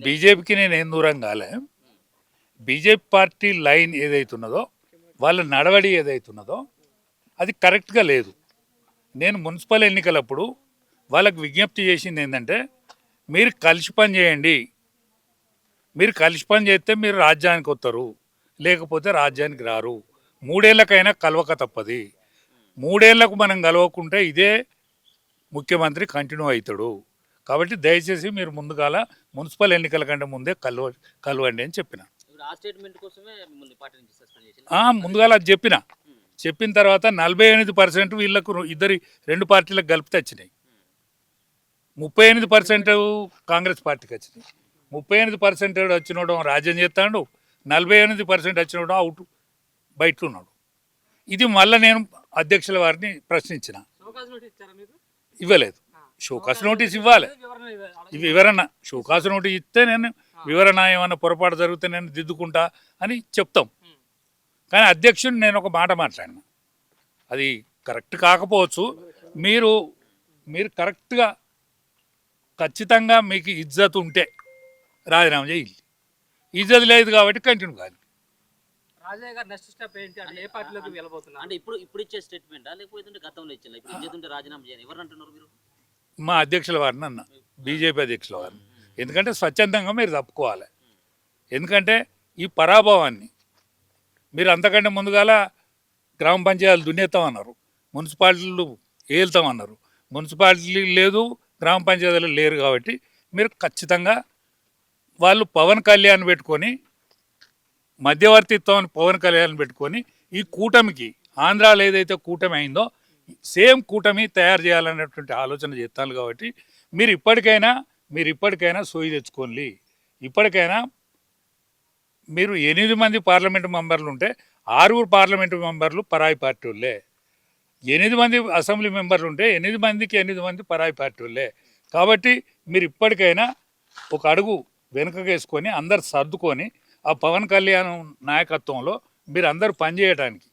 బీజేపీకి నేను ఏం దూరం కాలే. బీజేపీ పార్టీ లైన్ ఏదైతున్నదో, వాళ్ళ నడవడి ఏదైతున్నదో అది కరెక్ట్గా లేదు. నేను మున్సిపల్ ఎన్నికలప్పుడు వాళ్ళకు విజ్ఞప్తి చేసింది ఏంటంటే, మీరు కలిసి పని చేయండి, మీరు కలిసి పని చేస్తే మీరు రాజ్యానికి వస్తారు, లేకపోతే రాజ్యానికి రారు. 3 ఏళ్ళకైనా కలవక తప్పది. 3 ఏళ్లకు మనం కలవకుంటే ఇదే ముఖ్యమంత్రి కంటిన్యూ అవుతాడు. కాబట్టి దయచేసి మీరు ముందుగాల మున్సిపల్ ఎన్నికల కంటే ముందే కలవండి అని చెప్పిన. ముందుగాల అది చెప్పిన తర్వాత 48% వీళ్ళకు ఇద్దరి 2 పార్టీలకు కలిపితే వచ్చినాయి. 38% కాంగ్రెస్ పార్టీకి వచ్చినాయి. 38% వచ్చినోడం రాజ్యం చేస్తాడు, 48% వచ్చినోడం అవుట్ బయట ఉన్నాడు. ఇది మళ్ళీ నేను అధ్యక్షుల వారిని ప్రశ్నించిన. ఇవ్వలేదు. షోకాస్ నోటీస్ ఇవ్వాలి. వివరణ షోకాస్ నోటీస్ ఇస్తే నేను వివరణ ఏమన్నా పొరపాటు జరిగితే నేను దిద్దుకుంటా అని చెప్తాం. కానీ అధ్యక్షుడిని నేను ఒక మాట మాట్లాడిన, అది కరెక్ట్ కాకపోవచ్చు. మీరు కరెక్ట్గా ఖచ్చితంగా మీకు ఇజ్జత్ ఉంటే రాజీనామా చేయాలి. ఇజ్జత్ లేదు కాబట్టి కంటిన్యూ కాదు. రాజయ్య గారు నెక్స్ట్ స్టెప్ ఏంటి? అంటే ఏ పార్టీలోకి వెళ్ళబోతున్నారు? అంటే ఇప్పుడు ఇచ్చే స్టేట్మెంటా లేకపోతే గతంలో ఇచ్చేలా? ఇప్పుడు ఇజ్జత్ ఉంటే రాజీనామా చేయాలి ఎవరు అంటున్నారు మీరు? మా అధ్యక్షుల వారిని అన్న, బీజేపీ అధ్యక్షుల వారిని. ఎందుకంటే స్వచ్ఛందంగా మీరు తప్పుకోవాలి. ఎందుకంటే ఈ పరాభవాన్ని మీరు అంతకంటే ముందుగాల గ్రామ పంచాయతీలు దున్నేస్తామన్నారు, మున్సిపాలిటీలు ఏలుతామన్నారు. మున్సిపాలిటీ లేదు, గ్రామ పంచాయతీలు లేరు. కాబట్టి మీరు ఖచ్చితంగా వాళ్ళు పవన్ కళ్యాణ్ పెట్టుకొని, మధ్యవర్తిత్వం పవన్ కళ్యాణ్ పెట్టుకొని ఈ కూటమికి, ఆంధ్రాలో ఏదైతే కూటమి అయిందో సేమ్ కూటమి తయారు చేయాలనేటువంటి ఆలోచన చేస్తాను. కాబట్టి మీరు ఇప్పటికైనా సోయి తెచ్చుకోండి. ఇప్పటికైనా మీరు 8 మంది పార్లమెంటు మెంబర్లు ఉంటే 6 పార్లమెంటు మెంబర్లు పరాయి పార్టీ వాళ్ళే. 8 మంది అసెంబ్లీ మెంబర్లు ఉంటే 8 మందికి 8 మంది పరాయి పార్టీ వాళ్ళే. కాబట్టి మీరు ఇప్పటికైనా ఒక అడుగు వెనుకకేసుకొని అందరు సర్దుకొని ఆ పవన్ కళ్యాణ్ నాయకత్వంలో మీరు అందరూ పనిచేయడానికి,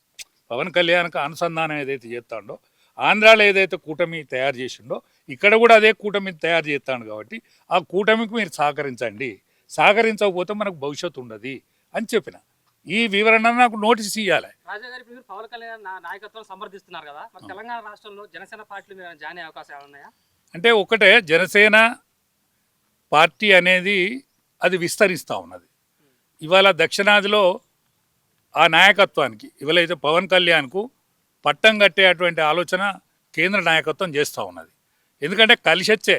పవన్ కళ్యాణ్కి అనుసంధానం ఏదైతే చేస్తాడో, ఆంధ్రాలో ఏదైతే కూటమి తయారు చేసిండో ఇక్కడ కూడా అదే కూటమి తయారు చేస్తాడు. కాబట్టి ఆ కూటమికి మీరు సహకరించకపోతే మనకు భవిష్యత్తు ఉండదు అని చెప్పిన. ఈ వివరణ నాకు నోటీస్ ఇవ్వాలి. పవన్ కళ్యాణ్ నాయకత్వం సమర్థిస్తున్నారు కదా, తెలంగాణ రాష్ట్రంలో జనసేన పార్టీలు జాయిన్ అయ్యే అవకాశాలు ఉన్నాయా? అంటే ఒకటే, జనసేన పార్టీ అనేది అది విస్తరిస్తూ ఉన్నది. ఇవాళ దక్షిణాదిలో ఆ నాయకత్వానికి ఇవాళ అయితే పవన్ కళ్యాణ్కు పట్టం కట్టేటువంటి ఆలోచన కేంద్ర నాయకత్వం చేస్తూ ఉన్నది. ఎందుకంటే కలిసి వచ్చే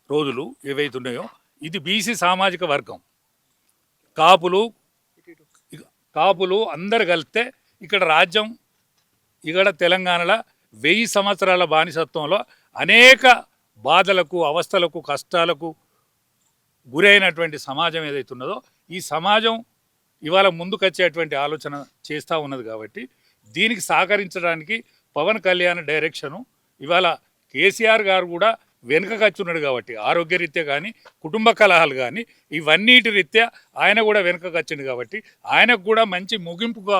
రోజులు ఏవైతున్నాయో, ఇది బీసీ సామాజిక వర్గం, కాపులు అందరు కలిస్తే ఇక్కడ రాజ్యం, ఇక్కడ తెలంగాణలో 1000 సంవత్సరాల బానిసత్వంలో అనేక బాధలకు, అవస్థలకు, కష్టాలకు గురైనటువంటి సమాజం ఏదైతున్నదో ఈ సమాజం ఇవాళ ముందుకొచ్చేటువంటి ఆలోచన చేస్తూ ఉన్నది. కాబట్టి దీనికి సహకరించడానికి పవన్ కళ్యాణ్ డైరెక్షను, ఇవాళ కేసీఆర్ గారు కూడా వెనుకకొచ్చున్నాడు. కాబట్టి ఆరోగ్యరీత్యా కానీ, కుటుంబ కలహాలు కానీ, ఇవన్నిటి రీత్యా ఆయన కూడా వెనుకకొచ్చిండు. కాబట్టి ఆయనకు కూడా మంచి ముగింపుగా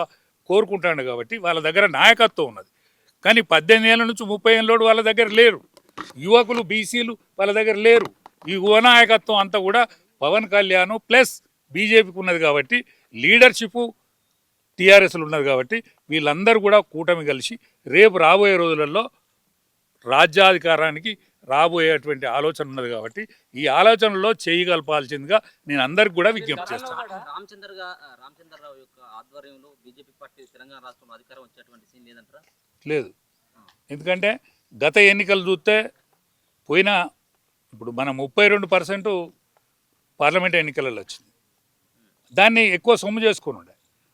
కోరుకుంటాడు. కాబట్టి వాళ్ళ దగ్గర నాయకత్వం ఉన్నది. కానీ 18 ఏళ్ళ నుంచి 30 ఏళ్ళోడు వాళ్ళ దగ్గర లేరు. యువకులు, బీసీలు వాళ్ళ దగ్గర లేరు. ఈ యువ నాయకత్వం అంతా కూడా పవన్ కళ్యాణ్ ప్లస్ బీజేపీకి ఉన్నది. కాబట్టి లీడర్షిప్ టీఆర్ఎస్లు ఉన్నది. కాబట్టి వీళ్ళందరూ కూడా కూటమి కలిసి రేపు రాబోయే రోజులలో రాజ్యాధికారానికి రాబోయేటువంటి ఆలోచన ఉన్నది. కాబట్టి ఈ ఆలోచనలో చేయగలపాల్సిందిగా నేను అందరికి కూడా విజ్ఞప్తి చేస్తాను. రామచంద్రరావు యొక్క ఆధ్వర్యంలో బీజేపీ పార్టీ తెలంగాణ రాష్ట్రంలో అధికారం వచ్చేటువంటి సీన్ లేదంటారా? లేదు. ఎందుకంటే గత ఎన్నికలు చూస్తే ఇప్పుడు మన 32% పార్లమెంట్ ఎన్నికలలో వచ్చింది. దాన్ని ఎక్కువ సొమ్ము చేసుకుని ఉండే.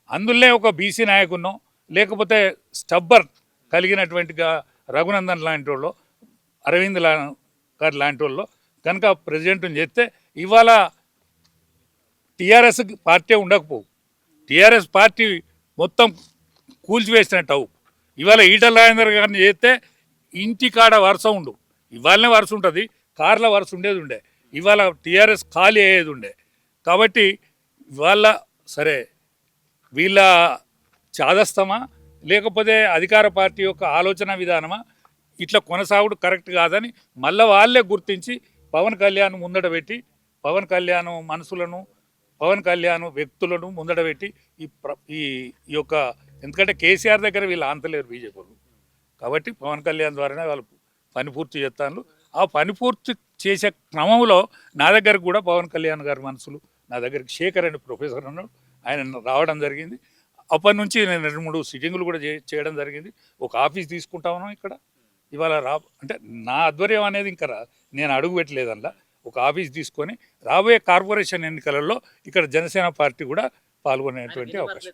అందులోనే ఒక బీసీ నాయకున్నో, లేకపోతే స్టబ్బర్ కలిగినటువంటిగా రఘునందన్ లాంటి వాళ్ళు, అరవింద్ గారు లాంటి వాళ్ళు కనుక ప్రెసిడెంట్ని చేస్తే ఇవాళ టీఆర్ఎస్ పార్టీ ఉండకపోవు. టీఆర్ఎస్ పార్టీ మొత్తం కూల్చివేసినట్టు అవు. ఇవాళ ఈటల రాజేందర్ గారిని చేస్తే ఇంటికాడ వరుస ఉండు. ఇవాళనే వరుస ఉంటుంది, కార్ల వరుస ఉండే. ఇవాళ టీఆర్ఎస్ ఖాళీ అయ్యేది ఉండే. కాబట్టి ఇవాళ సరే వీళ్ళ చాదస్తమా, లేకపోతే అధికార పార్టీ యొక్క ఆలోచన విధానమా, ఇట్లా కొనసాగుడు కరెక్ట్ కాదని మళ్ళీ వాళ్ళే గుర్తించి పవన్ కళ్యాణ్ ముందట పెట్టి పవన్ కళ్యాణ్ మనసులను, పవన్ కళ్యాణ్ వ్యక్తులను ముందట పెట్టి ఈ యొక్క, ఎందుకంటే కేసీఆర్ దగ్గర వీళ్ళు ఆంతలేరు బీజేపీ వాళ్ళు, కాబట్టి పవన్ కళ్యాణ్ ద్వారానే వాళ్ళు పని పూర్తి చేస్తాను. ఆ పని పూర్తి చేసే క్రమంలో నా దగ్గరకు కూడా పవన్ కళ్యాణ్ గారి మనసులు, నా దగ్గరికి శేఖర్ అని ప్రొఫెసర్ ఉన్నాడు, ఆయన రావడం జరిగింది. అప్పటి నుంచి నేను 2-3 సిట్టింగులు కూడా చేయడం జరిగింది. ఒక ఆఫీస్ తీసుకుంటా ఉన్నాం ఇక్కడ. ఇవాళ అంటే నా ఆధ్వర్యం అనేది ఇంకా నేను అడుగు పెట్టలేదల్లా. ఒక ఆఫీస్ తీసుకొని రాబోయే కార్పొరేషన్ ఎన్నికలలో ఇక్కడ జనసేన పార్టీ కూడా పాల్గొనేటువంటి అవకాశం.